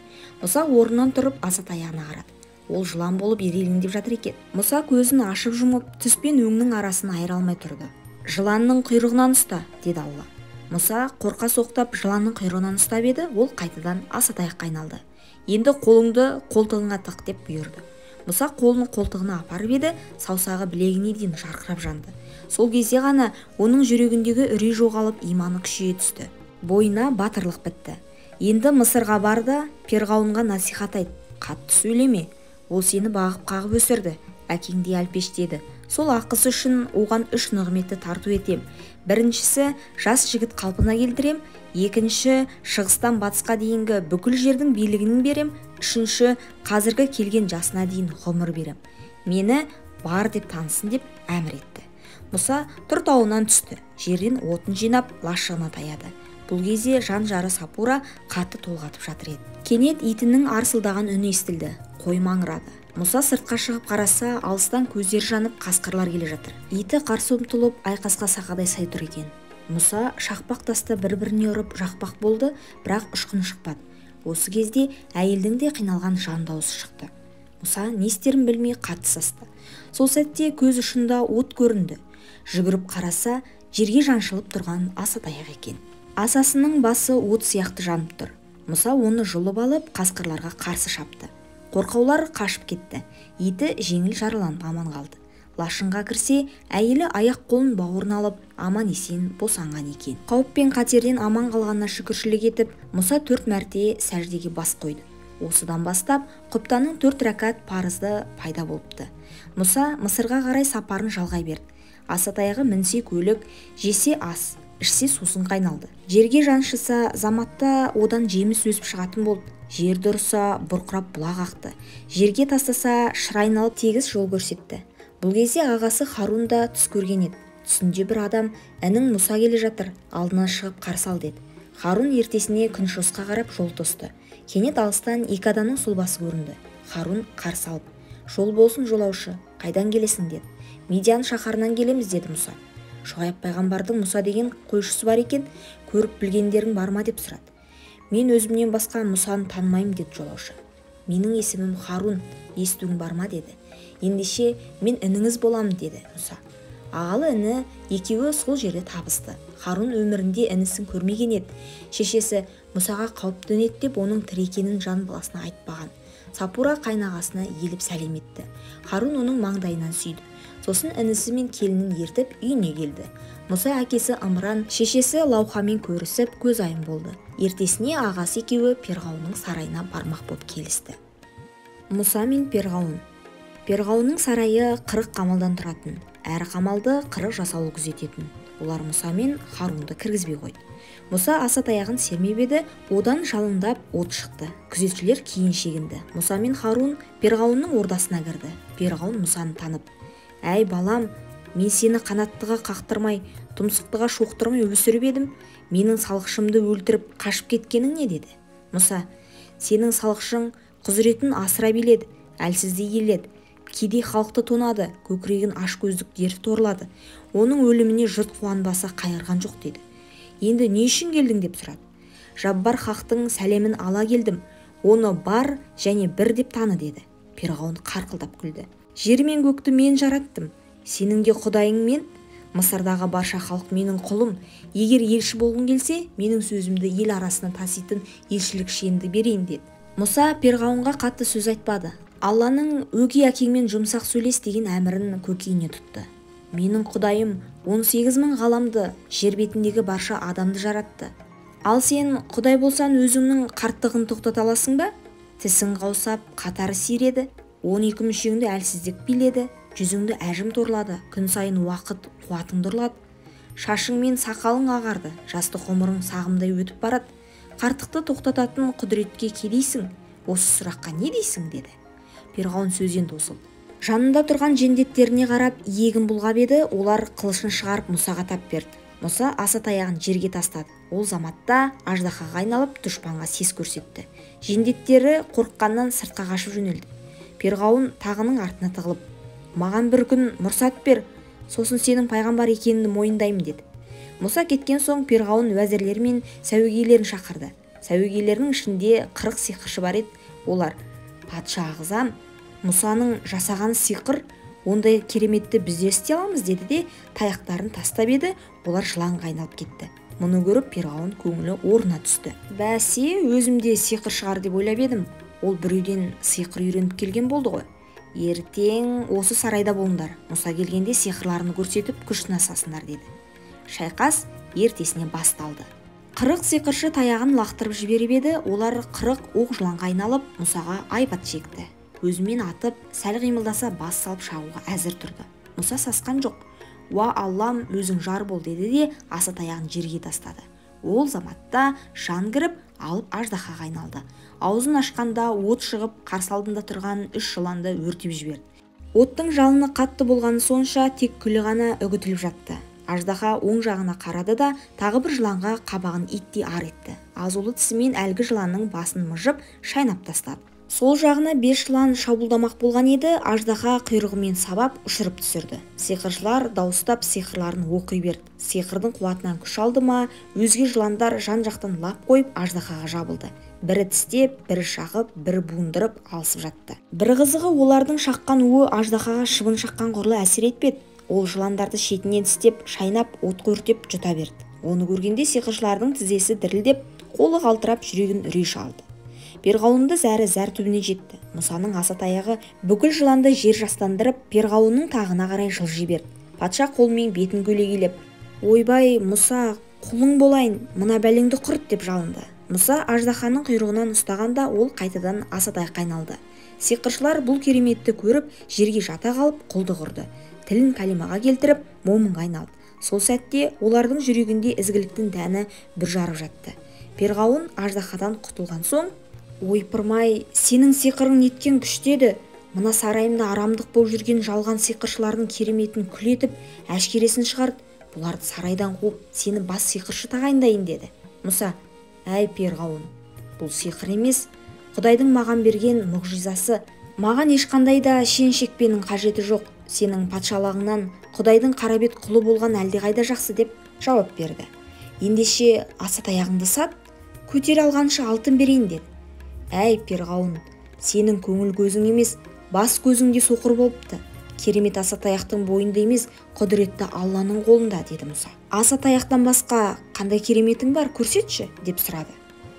Мұса орнынан тұрып аса таяғына қарады. Ол жылан болып ирелеңдеп жатыр екен. Мұса көзін ашып жұмып, түс пен өңнің арасын айыра алмай тұрды. Жыланның құйрығынан ұста деді Алла. Мұса қорқа соқтап жыланның құйрығынан ұстап еді, ол қайтадан аса таяққа айналды. Енді қолыңды қолтығыңа тық деп бұйырды. Мұса қолын қолтығына апарып еді, саусағы білегіне дейін жарқырап жанды. Сол кезде ғана оның жүрегіндегі үрей жоғалып, иманы күшейе түсті. Бойына батырлық бітті. Енді Мысырға бар да Перғауынға насихат айт. Қатты сөйлеме. Ол сені бағып қағып өсірді. Әкеңдей әлпештеді. Сол ақысы үшін оған 3 нығметті тарту етем. Біріншісі жас жігіт қалпына келдірем. Екінші шығыстан батысқа дейінгі бүкіл жердің билігін берем. Үшінші қазіргі келген жасына дейін ғұмыр берем. Мені бар деп танысын деп әмір етті. Мұса Тұр тауынан түсті. Жерден отын жинап лашығына таяды. Бұл кезде жан-жары Сапура қатты толғатып жатыр еді. Кенет итінің арсылдаған үні естілді. Қой маңырады. Мұса сыртқа шығып қараса, алыстан көздері жанып қасқырлар келе жатыр. Иті қарсы ұмтылып айқасқа сақадай сай тұр екен. Мұса шақпақ тасты бір-біріне ұрып жақпақ болды, бірақ ұшқын шықпады. Осы кезде әйелдің де қиналған жан дауысы шықты. Мұса не істерін білмей қатты састы. Сол сәтте көз ұшында от көрінді. Жүгіріп қараса, жерге жаншылып тұрған Асатаяқ екен. Асасының басы от сияқты жанып тұр. Мұса оны жұлып алып қасқырларға қарсы шапты. Қорқаулар қашып кетті. Еті жеңіл жараланып аман қалды. Лашынға кірсе, әйелі аяқ-қолын бауырына алып аман-есен босанған екен. Қауіп пен қатерден аман қалғанына шүкіршілік етіп, Мұса 4 мәрте сәждеге бас қойды. Осыдан бастап құптанның 4 рәкат парызы пайда болыпты. Мұса Мысырға қарай сапарын жалғай берді. Асатаяғы мінсе көлік, жесе ас, ішсе сусын қайналды. Жерге жаншыса, заматта одан жеміс өсіп шығатын болды. Жер дұрса бұрқырап бұлақ ақты. Жерге тастаса шыр айналып тегіс жол көрсетті. Бұл кезде ағасы Харун да түс көрген еді. Түсінде бір адам: "Інің Мұса келе жатыр, алдынан шығып қарсы ал" деді. Харун ертесіне күншығысқа қарап жол тосты. Кенет алыстан 2 адамның сұлбасы көрінді. Харун қарсы алып: "Жол болсын жолаушы, қайдан келесің?" деді. "Медиан шаһарынан келеміз" деді Мұса. "Шұғайып пайғамбардың Мұса деген қойшысы бар екен, көріп білгендерің бар ма?" деп сұрады. "Мен өзімнен басқа Мұсаны танымаймын" деді жолаушы. "Менің есімім Харун, естуің бар ма?" деді. "Ендеше мен ініңіз боламын" деді Мұса. Ағалы іні екеуі сол жерде табысты. Харун өмірінде інісін көрмеген еді. Шешесі Мұсаға қауіп төнеді деп оның тірі екенін жан баласына айтпаған. Сапура қайнағасына еліп сәлем етті. Харун оның маңдайынан сүйді. Сосын інісі мен келінін ертіп үйіне келді. Мұса әкесі Ымран, шешесі Лаухамен көрісіп көзайым болды. Ертесіне ағасы екеуі Перғауынның сарайына бармақ боп келісті. Мұса мен Перғауын. Перғауынның сарайы 40 қамалдан тұратын. Әр қамалды 40 жасауыл күзететін. Олар Мұса мен Харунды кіргізбей қойды. Мұса Асатаяғын сермеп еді, одан жалындап от шықты. Күзетшілер кейін шегінді. Мұса мен Харун Перғауынның ордасына кірді. Перғауын Мұсаны танып: "Әй балам, мен сені қанаттыға қақтырмай, тұмсықтыға шоқтырмай өсіріп едім. Менің салықшымды өлтіріп қашып кеткенің не?" деді. Мұса: "Сенің салықшың құзыретін асыра биледі, әлсізді еледі. Кедей халықты тонады, көкірегін аш көздік дерт торлады. Оның өліміне жұрт қуанбаса қайырған жоқ" деді. "Енді не үшін келдің?" деп сұрады. "Жаббар хақтың сәлемін ала келдім. Оны бар және бір деп таны" деді. Перғауын қарқылдап күлді. "Жер мен көкті мен жараттым. Сенің де құдайың мен. Мысырдағы барша халық менің құлым. Егер елші болғың келсе, менің сөзімді ел арасына таситын елшілік шенді берейін" деді. Мұса Перғауынға қатты сөз айтпады. Алланың өгей әкеңмен жұмсақ сөйлес деген әмірін көкейіне тұтты. "Менің құдайым 18 000 ғаламды, жер бетіндегі барша адамды жаратты. Ал сен құдай болсан өзіңнің қарттығын тоқтата аласың ба? Тісің қаусап, қатары сиреді, 12 мүшеңді әлсіздік биледі, жүзіңді әжім торлады, күн сайын уақыт қуатыңды ұрлады. Шашың мен сақалың ағарды, жасты ғұмырың сағымдай өтіп барады. Қарттықты тоқтататын құдіретке кедейсің. Осы сұраққа не дейсің?" деді. Перғауын сөзден тосылды. Жанында тұрған жендеттеріне қарап иегін бұлғап еді, олар қылышын шығарып Мұсаға тап берді. Мұса Асатаяғын жерге тастады. Ол заматта аждахаға айналып дұшпанға сес көрсетті. Жендеттері қорыққаннан сыртқа қашып жөнелді. Перғауын тағының артына тығылып: "Маған бір күн мұрсат бер, сосын сенің пайғамбар екеніңді мойындаймын" деді. Мұса кеткен соң Перғауын уәзірлер мен сәуегейлерін шақырды. Сәуегейлердің ішінде 40 сиқыршы бар еді. Олар: "Патша ағзам, Мұсаның жасаған сиқыр, ондай кереметті біз де істей аламыз" деді де таяқтарын тастап еді, олар жыланға айналып кетті. Мұны көріп Перғауын көңілі орнына түсті. "Бәсе, өзімде сиқыр шығар деп ойлап едім. Ол біреуден сиқыр үйреніп келген болды ғой. Ертең осы сарайда болыңдар. Мұса келгенде сиқырларын көрсетіп күш сынасасыңдар" деді. Шайқас ертесіне басталды. 40 сиқыршы таяғын лақтырып жіберіп еді, олар 40 оқ жыланға айналып Мұсаға айбат шекті. Көзімен атып, сәл қимылдаса бас салып шағуға әзір тұрды. Мұса сасқан жоқ. "Уа Аллам, өзің жар бол" деді де Асатаяғын жерге тастады. Ол заматта жан кіріп, алып аждахаға айналды. Аузын ашқанда от шығып, қарсы алдында тұрған 3 жыланды өртеп жіберді. Оттың жалыны қатты болғаны сонша тек күлі ғана үгітіліп жатты. Аждаха оң жағына қарады да тағы бір жыланға қабағын иттей ар етті. Азулы тісімен әлгі жыланның басын мыжып шайнап тастады. Сол жағына 5 жылан шабуылдамақ болған еді, аждаха құйрығымен сабап ұшырып түсірді. Сиқыршылар дауыстап сиқырларын оқи берді. Сиқырдың қуатынан күш алды ма, өзге жыландар жан-жақтан лап қойып аждахаға жабылды. бірі тістеп, бірі шағып, бірі буындырып алысып жатты. Бір қызығы, олардың шаққан уы аждаһаға шыбын шаққан құрлы әсер етпеді. Ол жыландарды шетінен тістеп, шайнап, отқа өртеп жұта берді. Оны көргенде сиқыршылардың тізесі дірілдеп, қолы қалтырап, жүрегін үрей шалды. Перғауынды зәр түбіне жетті. Мұсаның асатаяғы бүкіл жыланды жер жастандырып, перғауынның тағына қарай жылжи берді. Патша қолмен бетін көлегейлеп: «Ойбай, Мұса, құлың болайын, мына бәлеңді құрт» деп жалынды. Мұса аждаһаның құйрығынан ұстағанда ол қайтадан асатаяққа айналды. Сиқыршылар бұл кереметті көріп, жерге жата қалып құлды құрды. Тілін кәлимаға келтіріп, момынға айналды. Сол сәтте олардың жүрегінде ізгіліктің дәні бір жарып жатты. Перғауын аждаһадан құтылған соң: «Ойпырмай, сенің сиқырың неткен күшті еді. Мына сарайымда арамдық болып жүрген жалған сиқыршылардың кереметін күл етіп, әшкересін шығарды. Бұларды сарайдан қуып, сені бас сиқыршы тағайындайын» деді. Мұса: «Әй Перғауын, бұл сиқыр емес, Құдайдың маған берген мұғжизасы. Маған ешқандай да шен-шекпенің қажеті жоқ. Сенің патшалығыңнан Құдайдың қарабет құлы болған әлдеқайда жақсы» деп жауап берді. «Ендеше асатаяғыңды сат, көтер алғанша алтын берейін» деді. «Әй Перғауын, сенің көңіл көзің емес, бас көзіңде соқыр болыпты. Керемет асатаяқтың бойында емес, құдіретті Алланың қолында» деді Мұса. «Асатаяқтан басқа қандай кереметің бар, көрсетші» деп сұрады.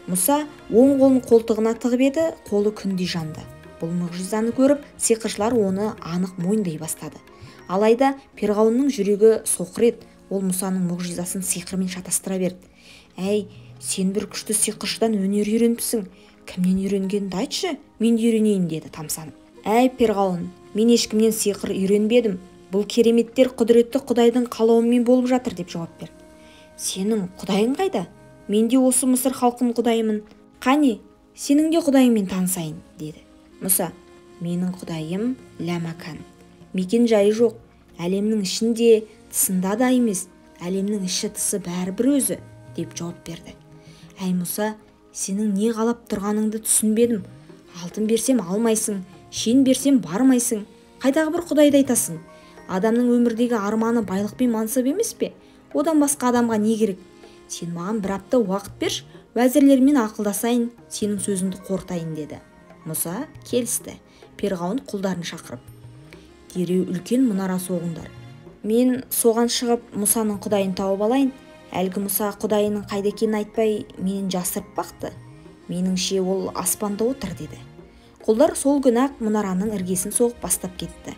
Мұса оң қолын қолтығына тығып еді, қолы күндей жанды. Бұл мұғжизаны көріп, сиқыршылар оны анық мойындай бастады. Алайда Перғауынның жүрегі соқыр еді. Ол Мұсаның мұғжизасын сиқырмен шатастыра берді. «Әй, сен бір күшті сиқыршыдан өнер үйреніпсің. Кімнен үйренгеніңді айтшы, мен де үйренейін» деді тамсанып. «Әй Перғауын, мен ешкімнен сиқыр үйренбедім. Бұл кереметтер құдіретті Құдайдың қалауымен болып жатыр» деп жауап берді. «Сенің Құдайың қайда? Мен де осы Мысыр халқының Құдайымын. Қане, сенің де Құдайыңмен танысайын» деді. Мұса: «Менің Құдайым Ләмакан. Мекен жайы жоқ. Әлемнің ішінде, тысында да емес. Әлемнің іші тысы бәрібір өзі» деп жауап берді. «Әй Мұса, сенің не қалап тұрғаныңды түсінбедім. Алтын берсем алмайсың, шен берсем бармайсың. Қайдағы бір Құдайды айтасың? Адамның өмірдегі арманы байлық пен мансап емес пе? Одан басқа адамға не керек? Сен маған бір апта уақыт берші, уәзірлермен ақылдасайын, сенің сөзіңді қортайын» деді. Мұса келісті. Перғауын құлдарын шақырып: «Дереу үлкен мұнара соғыңдар. Мен соған шығып Мұсаның құдайын тауып алайын». Әлгі Мұса құдайының қайда екенін айтпай, менен жасырып бақты. «Меніңше ол аспанда отыр» деді. Құлдар сол күні-ақ мұнараның іргесін соғып бастап кетті.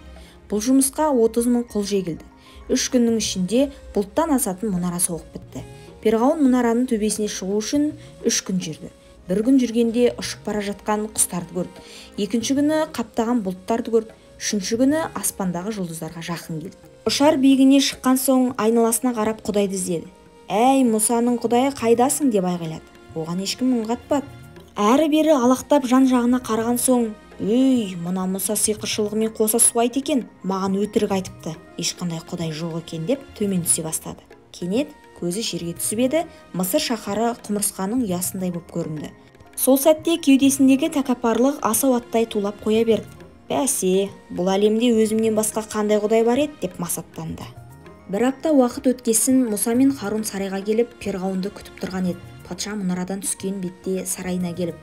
Бұл жұмысқа 30 000 құл жегілді. 3 күннің ішінде бұлттан асатын мұнара соғып бітті. Перғауын мұнараның төбесіне шығу үшін 3 күн жүрді. Бір күн жүргенде ұшып бара жатқан құстарды көрді. Екінші күні қаптаған бұлттарды көрді. Үшінші күні аспандағы жұлдыздарға жақын келді. Ұшар биігіне шыққан соң айналасына қарап Құдайды іздеді. «Әй, Мұсаның Құдайы қайдасың?» деп айғайлады. Оған ешкім үн қатпады. Әрі-бері алақтап жан-жағына қараған соң: «Өй, мына Мұса сиқыршылығымен қоса су айт екен, маған өтірік айтыпты. Ешқандай Құдай жоқ екен» деп төмен түсе бастады. Кенет көзі жерге түсіп еді, Мысыр шаһары құмырсқаның ұясындай боп көрінді. Сол сәтте кеудесіндегі тәкаппарлық асау аттай тулап қоя берді. «Бәсе, бұл әлемде өзімнен басқа қандай Құдай бар еді?» деп масаттанды. Бір апта уақыт өткесін Мұса мен Харун сарайға келіп, Перғауынды күтіп тұрған еді. Патша мұнарадан түскен бетте сарайына келіп: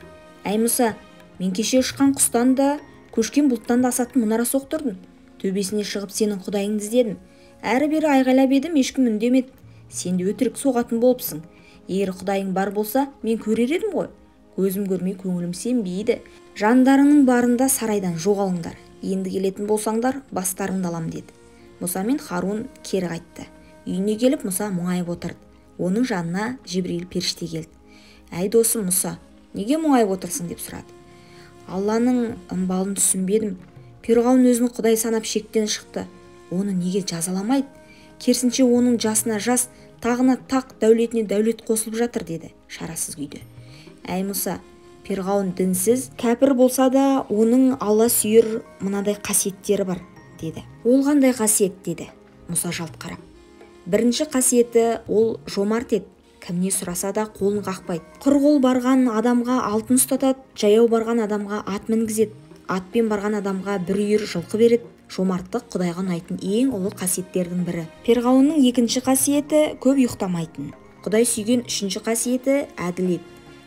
«Әй Мұса, мен кеше ұшқан құстан да, көшкен бұлттан да асатын мұнара соқтырдым. Төбесіне шығып сенің Құдайыңды іздедім. Әрі-бері айғайлап едім, ешкім үндемеді. Сен де өтірік соғатын болыпсың. Егер Құдайың бар болса, мен көрер едім ғой. Көзім көрмей көңілім сенбейді. Жандарыңның барында сарайдан жоғалыңдар. Енді келетін болсаңдар, бастарыңды алам» деді. Мұса мен Харун кері қайтты. Үйіне келіп Мұса мұңайып отырды. Оның жанына Жибрил періште келді. «Әй досым Мұса, неге мұңайып отырсың?» деп сұрады. «Алланың ымбалын түсінбедім. Перғауын өзін Құдай санап шектен шықты. Оны неге жазаламайды? Керісінше оның жасына жас, тағына тақ, дәулетіне дәулет қосылып жатыр» деді шарасыз күйде. «Әй Мұса, Перғауын дінсіз, кәпір болса да, оның Алла сүйер мынадай қасиеттері бар» деді. «Ол қандай қасиет?» деді Мұса жалт қарап. «Бірінші қасиеті, ол жомарт еді. Кімне сұраса да қолын қақпайды. Құр қол барған адамға алтын ұстатады, жаяу барған адамға ат мінгізеді, атпен барған адамға бір үйір жылқы береді. Жомарттық Құдайға ұнайтын ең ұлы қасиеттердің бірі. Перғауынның екінші қасиеті, көп ұйықтамайтын. Құдай сүйген үшінші қасиеті, әділет.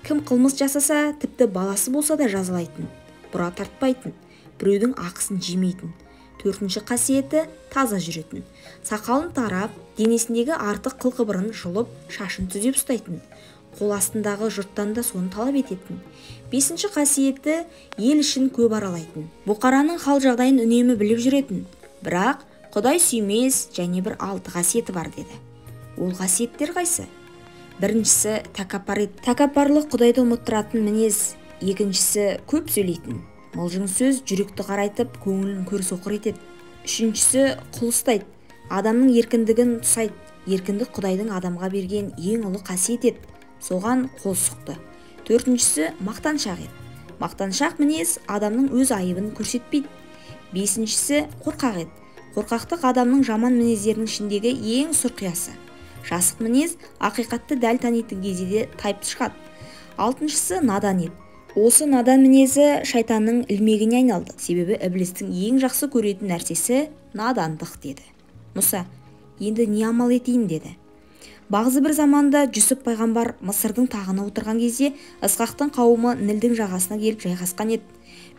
Кім қылмыс жасаса, тіпті баласы болса да жазалайтын, бұра тартпайтын, біреудің ақысын жемейтін. 4-ші қасиеті таза жүретін. Сақалын тарап, денесіндегі артық қыл-қыбырын жұлып, шашын түзеп ұстайтын. Қол астындағы жұрттан да соны талап ететін. 5-ші қасиеті ел ішін көп аралайтын. Бұқараның хал жағдайын үнемі біліп жүретін. Бірақ Құдай сүймес және бір 6 қасиеті бар деді. Ол қасиеттер қайсы? Біріншісі тәкаппар. Тәкаппарлық Құдайды ұмыттыратын мінез. Екіншісі көп сөйлейтін. Мылжың сөз жүректі қарайтып, көңілін көріс оқыр етеді. Үшіншісі құл ұстайды. Адамның еркіндігін тұсайды. Еркіндік Құдайдың адамға берген ең ұлы қасиет еді. Соған қол сұқты. 4-шісі мақтаншақ еді. Мақтаншақ мінез адамның өз айыбын көрсетпейді. 5-шісі қорқақ еді. Қорқақтық адамның жаман мінездерінің ішіндегі ең сұрқиясы. Жасық мінез ақиқатты дәл танитын кезде тайып шығады. 6-шісі надан еді. Осы надан мінезі шайтанның ілмегіне айналды. Себебі іблістің ең жақсы көретін нәрсесі надандық деді. Мұса, енді не амал етейін деді. Бағзы бір заманда Жүсіп пайғамбар Мысырдың тағына отырған кезде Ысқақтың қауымы Нілдің жағасына келіп жайғасқан еді.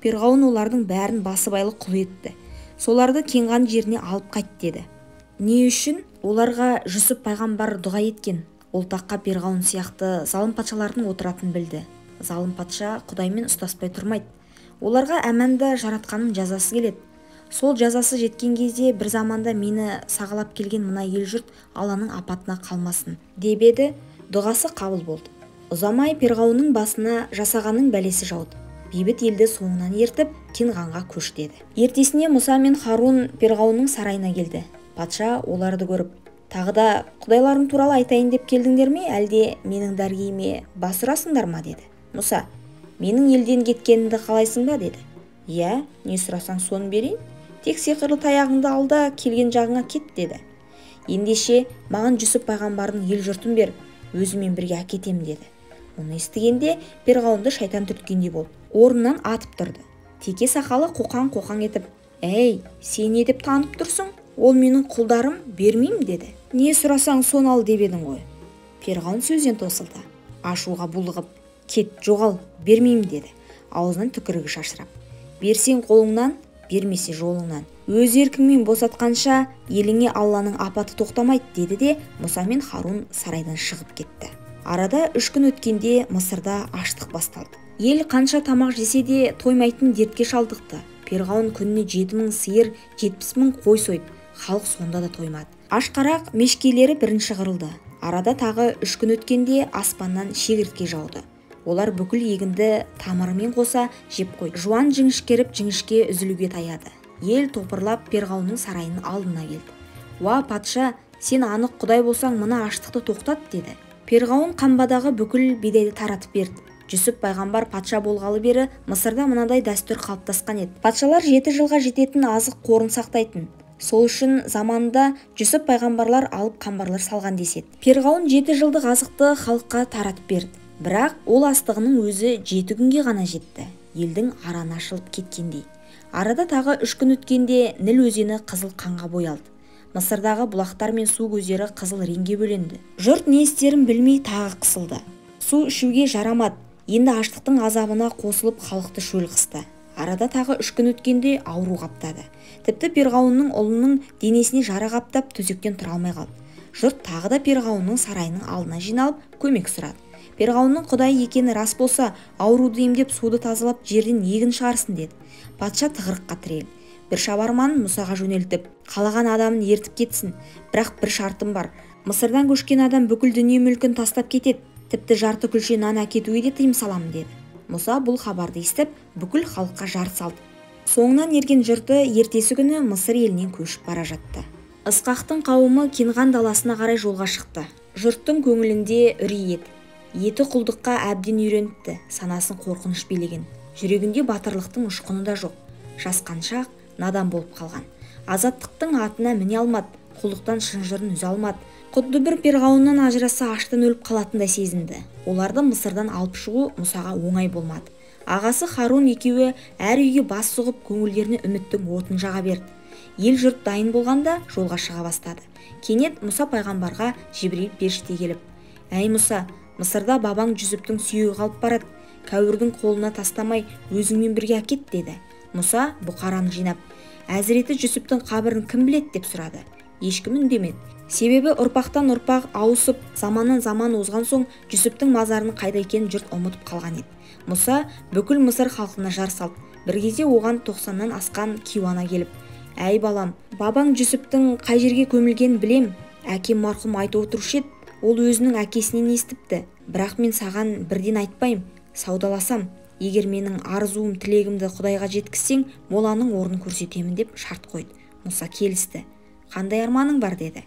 Перғауын олардың бәрін басыбайлы құл етті. Соларды Кенған жеріне алып қайт деді. Не үшін? Оларға Жүсіп пайғамбар дұға еткен. Ол таққа Перғауын сияқты залым патшалардың отыратын білді. Залым патша Құдаймен ұстаспай тұрмайды. Оларға әмәнді жаратқанның жазасы келеді. Сол жазасы жеткен кезде бір заманда мені сағалап келген мына ел жұрт Алланың апатына қалмасын деп еді. Дұғасы қабыл болды. Ұзамай Перғауынның басына жасағанның бәлесі жауды. Бейбіт елді соңынан ертіп Кенғанға көш деді. Ертесіне Мұса мен Харун Перғауынның сарайына келді. Патша оларды көріп, тағы да құдайларың туралы айтайын деп келдіңдер ме, әлде менің дәргейіме бас ұрасыңдар ма деді. Мұса, менің елден кеткенімді қалайсың ба деді. Иә, не сұрасаң соны берейін. Тек сиқырлы таяғыңды ал да келген жағыңа кет деді. Ендеше маған Жүсіп пайғамбардың ел жұртын бер, өзімен бірге әкетем деді. Оны естігенде Перғауынды шайтан түрткендей болды. Орнынан атып тұрды. Теке сақалы қоқан-қоқан етіп, «Әй, сен не деп танып тұрсың? Ол менің құлдарым, бермеймін» деді. Не сұрасаң соны ал деп едің ғой. Перғауын сөзден тосылды. Ашуға булығып, «Кет, жоғал, бермеймін» деді. Аузынан түкірігі шашырап. «Берсең қолыңнан, бермесе жолыңнан. Өз еркіңмен босатқанша еліңе Алланың апаты тоқтамайды» деді де Мұса мен Харун сарайдан шығып кетті. Арада 3 күн өткенде Мысырда аштық басталды. Ел қанша тамақ жесе де тоймайтын дертке шалдықты. Перғауын күніне 7000 сиыр, 70.000 қой сойды. Халық сонда да тоймады. Ашқарақ мешкейлері бірінші қырылды. Арада тағы 3 күн өткенде аспаннан шегіртке жауды. Олар бүкіл егінді тамырымен қоса жеп қойды. Жуан жіңішкеріп жіңішке үзілуге таяды. Ел топырлап Перғауынның сарайының алдына келді. «Уа патша, сен анық Құдай болсаң мына аштықты тоқтат» деді. Перғауын қамбадағы бүкіл бидайды таратып берді. Жүсіп пайғамбар патша болғалы бері Мысырда мынадай дәстүр қалыптасқан еді. Патшалар 7 жылға жететін азық қорын сақтайтын. Сол үшін заманында Жүсіп пайғамбарлар алып қамбарлар салған деседі. Перғауын 7 жылдық азықты халыққа таратып берді. Бірақ ол астығының өзі 7 күнге ғана жетті. Елдің араны ашылып кеткендей. Арада тағы 3 күн өткенде Ніл өзені қызыл қанға боялды. Мысырдағы бұлақтар мен су көздері қызыл реңге бөленді. Жұрт не істерін білмей тағы қысылды. Су ішуге жарамады. Енді аштықтың азабына қосылып халықты шөл қысты. Арада тағы 3 күн өткенде ауру қаптады. Тіпті Перғауынның ұлының денесіне жара қаптап төсектен тұра алмай қалды. Жұрт тағы да Перғауынның сарайының алдына жиналып көмек сұрады. Перғауынның Құдай екені рас болса, ауруды емдеп суды тазалап жерден егін шығарсын деді. Патша тығырыққа тірелді. Бір шабарманын Мұсаға жөнелтіп, қалаған адамын ертіп кетсін. Бірақ бір шартым бар. Мысырдан көшкен адам бүкіл дүние мүлкін тастап кетеді. Тіпті жарты күлше нан әкетуге де тыйым саламын деді. Мұса бұл хабарды естіп, бүкіл халыққа жар салды. Соңынан ерген жұрты ертесі күні Мысыр елінен көшіп бара жатты. Ысқақтың қауымы Кенған даласына қарай жолға шықты. Жұрттың көңілінде үрей еді. Еті құлдыққа әбден үйреніпті, санасын қорқыныш билеген. Жүрегінде батырлықтың ұшқыны да жоқ. Жасқаншақ, надан болып қалған. Азаттықтың атына міне алмады, құлдықтан шынжырын үзе алмады. Құдды бір Перғауыннан ажыраса аштан өліп қалатындай сезінді. Оларды Мысырдан алып шығу Мұсаға оңай болмады. Ағасы Харун екеуі әр үйге бас сұғып көңілдеріне үміттің отын жаға берді. Ел жұрт дайын болғанда жолға шыға бастады. Кенет Мұса пайғамбарға Жибрил періште келіп: «Әй Мұса, Мысырда бабаң Жүсіптің сүйегі қалып барады, кәуірдің қолына тастамай өзіңмен бірге әкет деді. Мұса бұқараны жинап, әзіреті Жүсіптің қабірін кім білет деп сұрады. Ешкім үндемеді. Себебі ұрпақтан ұрпақ ауысып, заманнан заман озған соң Жүсіптің мазарының қайда екенін жұрт ұмытып қалған еді. Мұса бүкіл Мысыр халқына жар салды. Бір кезде оған 90-нан асқан кейуана келіп, әй балам, бабаң Жүсіптің қай жерге көмілгенін білем. Әкем марқұм айтып отырушы еді, ол өзінің әкесінен естіпті. Бірақ мен саған бірден айтпайым, саудаласам. Егер менің арзуым, тілегімді Құдайға жеткізсең, моланың орнын көрсетемін деп шарт қойды. Мұса келісті. Қандай арманың бар деді.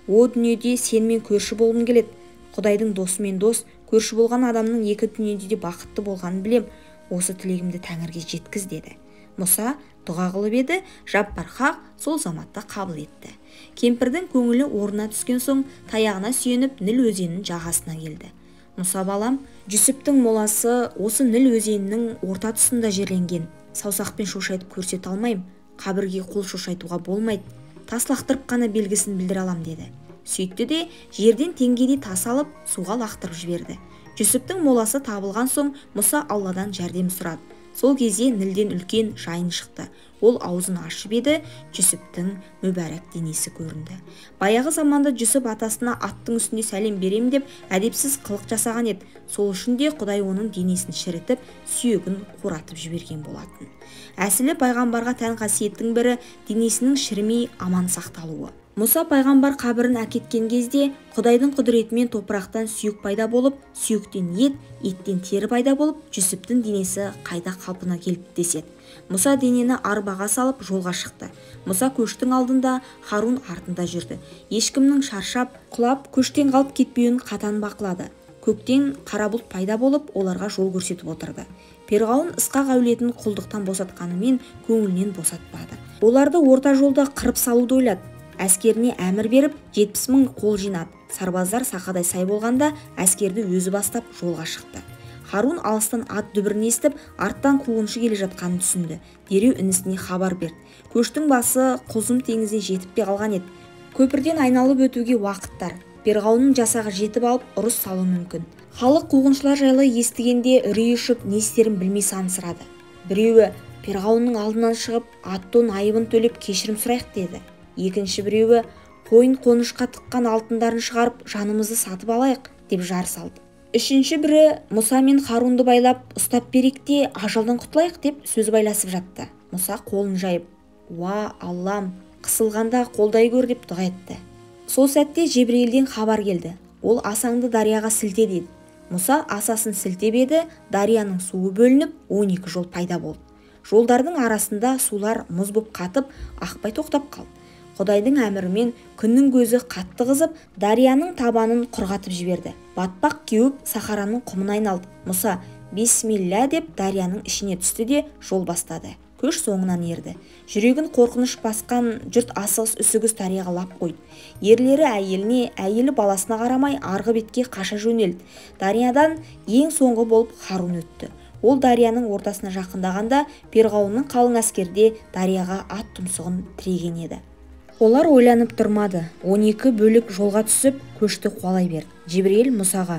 О дүниеде сенімен көрші болғым келеді. Құдайдың досымен дос, көрші болған адамның екі дүниеде де бақытты болғанын білем. Осы тілегімді Тәңірге жеткіз деді. Мұса дұға қылып еді, Жаббар-Хақ сол заматта қабыл етті. Кемпірдің көңілі орнына түскен соң таяғына сүйеніп Ніл өзенінің жағасына келді. Мұса балам, Жүсіптің моласы осы Ніл өзенінің орта тұсында жерленген. Саусақпен шошайтып көрсете алмайым. Қабірге қол шошайтуға болмайды. Тас лақтырып қана белгісін білдіре алам деді. Сөйтті де жерден теңгедей тас алып суға лақтырып жіберді. Жүсіптің моласы табылған соң Мұса Алладан жәрдем сұрады. Сол кезде Нілден үлкен жайын шықты. Ол аузын ашып еді, Жүсіптің мүбәрәк денесі көрінді. Баяғы заманда Жүсіп атасына аттың үстінде сәлем берем деп әдепсіз қылық жасаған еді. Сол үшін де Құдай оның денесін шірітіп, сүйегін қуратып жіберген болатын. Әсілі пайғамбарға тән қасиеттің бірі денесінің шірімей аман сақталуы. Мұса пайғамбар қабірін әкеткен кезде Құдайдың құдіретімен топырақтан сүйек пайда болып, сүйектен ет, еттен тері пайда болып, Жүсіптің денесі қайта қалпына келді деседі. Мұса денені арбаға салып жолға шықты. Мұса көштің алдында, Харун артында жүрді. Ешкімнің шаршап, құлап, көштен қалып кетпеуін қатаң бақылады. Көктен қара бұлт пайда болып, оларға жол көрсетіп отырды. Перғауын Ысқақ әулетін құлдықтан босатқанымен көңілінен босатпады. Оларды орта жолда қырып салуды ойлады. Әскеріне әмір беріп 70 000 қол жинады. Сарбаздар сақадай сай болғанда әскерді өзі бастап жолға шықты. Харун алыстан ат дүбірін естіп, арттан қуғыншы келе жатқанын түсінді. Дереу інісіне хабар берді. Көштің басы Құзым теңізіне жетіп те қалған еді. Көпірден айналып өтуге уақыттар. Перғауынның жасағы жетіп алып ұрыс салуы мүмкін. Халық қуғыншылар жайлы естігенде үрей ұшып, не істерін білмей сансырады. Біреуі Перғауынның алдынан шығып, аттың айыбын төлеп кешірім сұрайық деді. Екінші біреуі қойын қонышқа тыққан алтындарын шығарып, жанымызды сатып алайық деп жар салды. Үшінші бірі Мұса мен Харунды байлап, ұстап берейік те ажалдан құтылайық деп сөз байласып жатты. Мұса қолын жайып, уа Аллам, қысылғанда қолдай көр деп дұға етті. Сол сәтте Жебірейілден хабар келді. Ол асаңды дарияға сілте деді. Мұса асасын сілтеп еді, дарияның суы бөлініп 12 жол пайда болды. Жолдардың арасында сулар мұз боп қатып, ақпай тоқтап қалды. Құдайдың әмірімен күннің көзі қатты қызып, дарияның табанын құрғатып жіберді. Батпақ кеуіп Сахараның құмына айналды. Мұса бисмилля деп дарияның ішіне түсті де жол бастады. Көш соңынан ерді. Жүрегін қорқыныш басқан жұрт асығыс үсігіс дарияға лап қойды. Ерлері әйеліне, әйелі баласына қарамай арғы бетке қаша жөнелді. Дариядан ең соңғы болып Харун өтті. Ол дарияның ортасына жақындағанда Перғауынның қалың әскерде дарияға ат тұмсығын тіреген еді. Олар ойланып тұрмады. 12 бөлік жолға түсіп, көшті қуалай берді. Жебірейіл Мұсаға,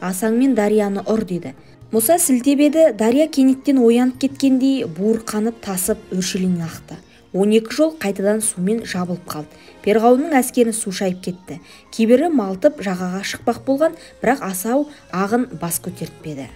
асаңмен дарияны ұр деді. Мұса сілтеп еді, дария кенеттен оянып кеткендей буырқанып тасып өршелене ақты. 12 жол қайтадан сумен жабылып қалды. Перғауынның әскерін су шайып кетті. Кейбірі малтып жағаға шықпақ болған, бірақ асау ағын бас көтертпеді.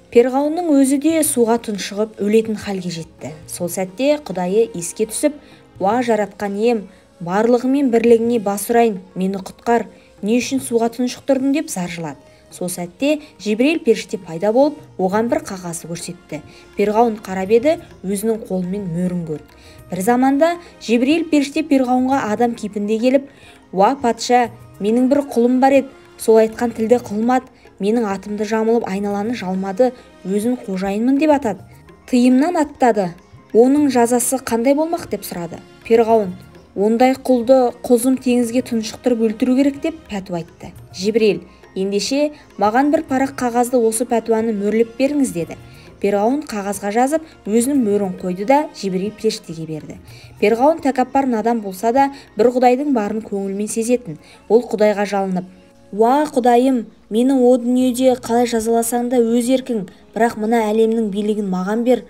Перғауынның өзі де суға тұншығып өлетін халге жетті. Сол сәтте Құдайы еске түсіп, уа жаратқан ием, барлығымен бірлігіңе бас ұрайын, мені құтқар, не үшін суға тұншықтырдың деп зар жылады. Сол сәтте Жебірейіл періште пайда болып, оған бір қағазды көрсетті. Перғауын қарап еді, өзінің қолымен мөрін көрді. Бір заманда Жебірейіл періште Перғауынға адам кейпінде келіп, уа патша, менің бір құлым бар еді, сол айтқан тілді қылмады, менің атымды жамылып айналаны жалмады, өзін қожайынмын деп атады. Тыйымнан аттады. Оның жазасы қандай болмақ деп сұрады. Перғауын, ондай құлды Құзым теңізге тұншықтырып өлтіру керек деп пәтуа айтты. Жебірейіл, ендеше маған бір парақ қағазды осы пәтуаны мөрлеп беріңіз деді. Перғауын қағазға жазып, өзінің мөрін қойды да Жебірейіл періштеге берді. Перғауын тәкаппар надан болса да, бір Құдайдың барын көңілмен сезетін. Ол Құдайға жалынып, Уа Құдайым, мені о дүниеде қалай жазаласаң да өз еркің, бірақ мына әлемнің билігін маған бер.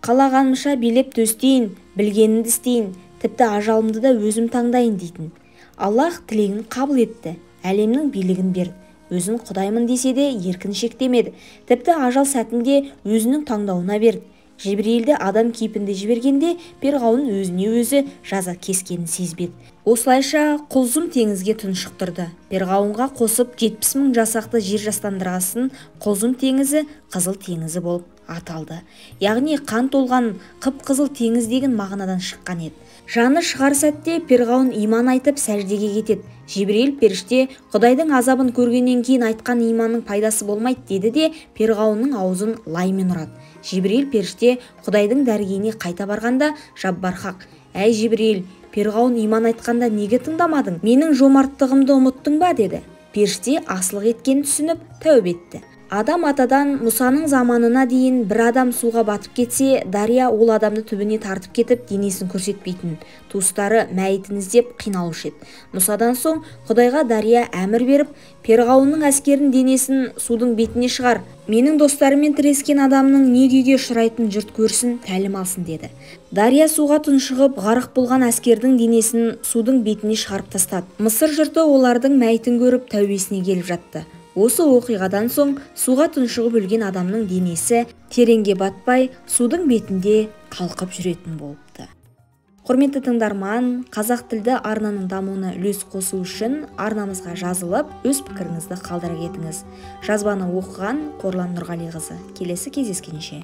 Қалағанымша билеп төстейін, білгенімді істейін, тіпті ажалымды да өзім таңдайын дейтін. Аллах тілегін қабыл етті, әлемнің билігін берді. Өзін Құдаймын десе де еркін шектемеді, тіпті ажал сәтінде өзінің таңдауына берді. Жебірейілді адам кейпінде жібергенде перғауын өзіне өзі жаза кескенін сезбеді. Осылайша құлзым теңізге тұншықтырды. Перғауынға қосып 70 000 жасақты жер жастандырғасын құлзым теңізі Қызыл теңізі болып аталды. Яғни қан толған қып-қызыл теңіз деген мағынадан шыққан еді. Жаны шығар сәтте перғауын иман айтып сәждеге кетеді. Жебірейіл періште Құдайдың азабын көргеннен кейін айтқан иманның пайдасы болмайды деді де перғауынның аузын лаймен ұрады. Жебірейіл періште Құдайдың дәргейіне қайта барғанда Жаббар хақ: «Әй Жебірейіл, перғауын иман айтқанда неге тыңдамадың? Менің жомарттығымды ұмыттың ба?» деді. Періште асылық еткенін түсініп тәубе етті. Адам атадан Мұсаның заманына дейін бір адам суға батып кетсе, дария ол адамды түбіне тартып кетіп денесін көрсетпейтін. Туыстары мәйітін іздеп қиналушы еді. Мұсадан соң Құдайға дария әмір беріп, перғауынның әскерін денесін судың бетіне шығар. Менің достарыммен тірескен адамның не күйге ұшырайтынын жұрт көрсін, тәлім алсын деді. Дария суға тұншығып, ғарық болған әскердің денесін судың бетіне шығарып тастады. Мысыр жұрты олардың мәйітін көріп тәубесіне келіп жатты. Осы оқиғадан соң суға тұншығып өлген адамның денесі тереңге батпай, судың бетінде қалқып жүретін болыпты. Құрметті тыңдарман, қазақ тілді арнаның дамуына үлес қосу үшін арнамызға жазылып, өз пікіріңізді қалдыра кетіңіз. Жазбаны оқыған Қорлан Нұрғалиқызы. Келесі кездескенше.